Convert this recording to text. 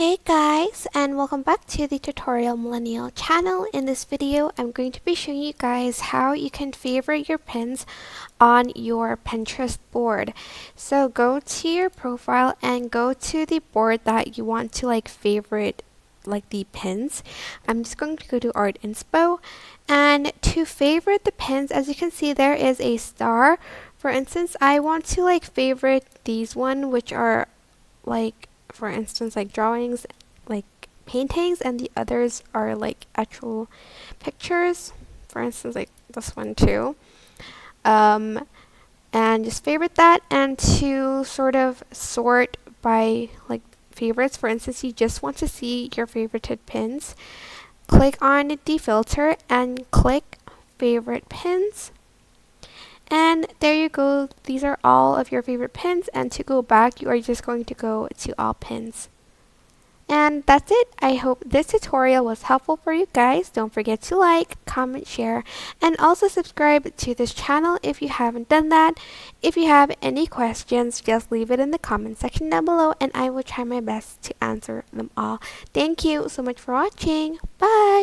Hey guys, and welcome back to the Tutorial Millennial channel. In this video, I'm going to be showing you guys how you can favorite your pins on your Pinterest board. So go to your profile and go to the board that you want to favorite the pins. I'm just going to go to Art Inspo, and to favorite the pins, as you can see, there is a star. For instance, I want to favorite these one, which are for instance drawings, paintings, and the others are actual pictures. For instance, this one too. And just favorite that, and to sort of sort by favorites. For instance, you just want to see your favorited pins, click on the filter and click favorite pins. And there you go. These are all of your favorite pins, and to go back, you are just going to go to all pins. And that's it. I hope this tutorial was helpful for you guys. Don't forget to like, comment, share, and also subscribe to this channel if you haven't done that. If you have any questions, just leave it in the comment section down below, and I will try my best to answer them all. Thank you so much for watching. Bye!